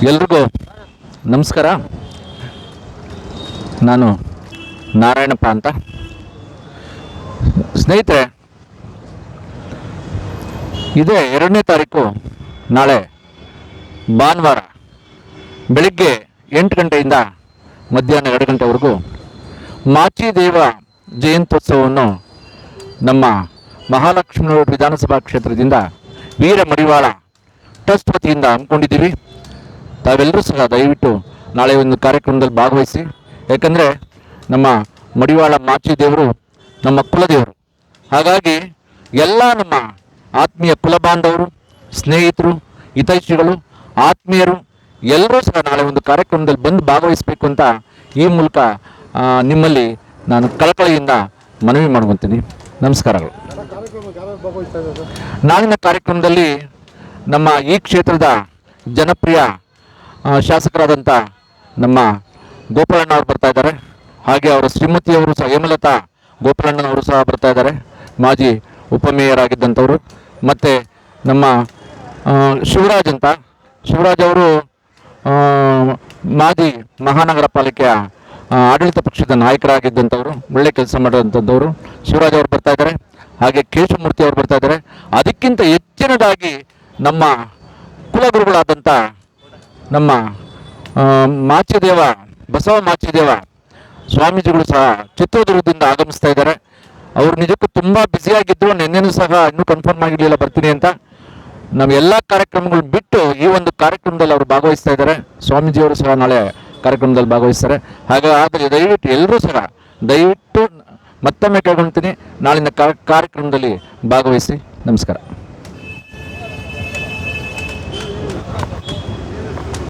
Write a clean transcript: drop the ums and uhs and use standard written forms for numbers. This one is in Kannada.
ಎಲ್ರಿಗೂ ನಮಸ್ಕಾರ. ನಾನು ನಾರಾಯಣಪ್ಪ ಅಂತ. ಸ್ನೇಹಿತರೆ, ಇದೇ 2ನೇ ತಾರೀಕು, ನಾಳೆ ಭಾನುವಾರ ಬೆಳಿಗ್ಗೆ 8 ಗಂಟೆಯಿಂದ ಮಧ್ಯಾಹ್ನ 2 ಗಂಟೆವರೆಗೂ ಮಾಚಿದೇವ ಜಯಂತ್ಯೋತ್ಸವವನ್ನು ನಮ್ಮ ಮಹಾಲಕ್ಷ್ಮೀ ವಿಧಾನಸಭಾ ಕ್ಷೇತ್ರದಿಂದ ವೀರ ಮಡಿವಾಳ ಟ್ರಸ್ಟ್ ವತಿಯಿಂದ ಹಮ್ಮಿಕೊಂಡಿದ್ದೀವಿ. ತಾವೆಲ್ಲರೂ ಸಹ ದಯವಿಟ್ಟು ನಾಳೆ ಒಂದು ಕಾರ್ಯಕ್ರಮದಲ್ಲಿ ಭಾಗವಹಿಸಿ. ಯಾಕಂದರೆ ನಮ್ಮ ಮಡಿವಾಳ ಮಾಚಿದೇವರು ನಮ್ಮ ಕುಲದೇವರು. ಹಾಗಾಗಿ ಎಲ್ಲ ನಮ್ಮ ಆತ್ಮೀಯ ಕುಲಬಾಂಧವರು, ಸ್ನೇಹಿತರು, ಹಿತೈಷಿಗಳು, ಆತ್ಮೀಯರು ಎಲ್ಲರೂ ಸಹ ನಾಳೆ ಒಂದು ಕಾರ್ಯಕ್ರಮದಲ್ಲಿ ಬಂದು ಭಾಗವಹಿಸಬೇಕು ಅಂತ ಈ ಮೂಲಕ ನಿಮ್ಮಲ್ಲಿ ನಾನು ಕಳಕಳಿಯಿಂದ ಮನವಿ ಮಾಡ್ಕೊತೀನಿ. ನಮಸ್ಕಾರಗಳು. ನಾಳಿನ ಕಾರ್ಯಕ್ರಮದಲ್ಲಿ ನಮ್ಮ ಈ ಕ್ಷೇತ್ರದ ಜನಪ್ರಿಯ ಶಾಸಕರಾದಂಥ ನಮ್ಮ ಗೋಪಾಲಣ್ಣವರು ಬರ್ತಾ ಇದ್ದಾರೆ. ಹಾಗೆ ಅವರ ಶ್ರೀಮತಿಯವರು ಸಹ ಹೇಮಲತಾ ಗೋಪಾಲಣ್ಣನವರು ಸಹ ಬರ್ತಾ ಇದ್ದಾರೆ, ಮಾಜಿ ಉಪಮೇಯರ್ ಆಗಿದ್ದಂಥವರು. ಮತ್ತು ನಮ್ಮ ಶಿವರಾಜ್ ಅವರು ಮಾಜಿ ಮಹಾನಗರ ಪಾಲಿಕೆಯ ಆಡಳಿತ ಪಕ್ಷದ ನಾಯಕರಾಗಿದ್ದಂಥವರು, ಒಳ್ಳೆ ಕೆಲಸ ಮಾಡಿದಂಥವರು ಶಿವರಾಜ್ ಅವರು ಬರ್ತಾ ಇದ್ದಾರೆ. ಹಾಗೆ ಕೇಶವಮೂರ್ತಿ ಅವರು ಬರ್ತಾ ಇದ್ದಾರೆ. ಅದಕ್ಕಿಂತ ಹೆಚ್ಚಿನದಾಗಿ ನಮ್ಮ ಕುಲಗುರುಗಳಾದಂಥ ನಮ್ಮ ಬಸವ ಮಾಚಿದೇವ ಸ್ವಾಮೀಜಿಗಳು ಸಹ ಚಿತ್ರದುರ್ಗದಿಂದ ಆಗಮಿಸ್ತಾ ಇದ್ದಾರೆ. ಅವರು ನಿಜಕ್ಕೂ ತುಂಬ ಬ್ಯುಸಿಯಾಗಿದ್ದರು. ನಿನ್ನೆನೂ ಸಹ ಇನ್ನೂ ಕನ್ಫರ್ಮ್ ಆಗಿರಲಿಲ್ಲ ಬರ್ತೀನಿ ಅಂತ. ನಾವು ಎಲ್ಲ ಕಾರ್ಯಕ್ರಮಗಳು ಬಿಟ್ಟು ಈ ಒಂದು ಕಾರ್ಯಕ್ರಮದಲ್ಲಿ ಅವರು ಭಾಗವಹಿಸ್ತಾ ಇದ್ದಾರೆ. ಸ್ವಾಮೀಜಿಯವರು ಸಹ ನಾಳೆ ಕಾರ್ಯಕ್ರಮದಲ್ಲಿ ಭಾಗವಹಿಸ್ತಾರೆ. ಹಾಗಾದರೆ ದಯವಿಟ್ಟು ಎಲ್ಲರೂ ಸಹ ದಯವಿಟ್ಟು ಮತ್ತೊಮ್ಮೆ ಕೇಳ್ಕೊಳ್ತೀನಿ, ನಾಳಿನ ಕಾರ್ಯಕ್ರಮದಲ್ಲಿ ಭಾಗವಹಿಸಿ. ನಮಸ್ಕಾರ.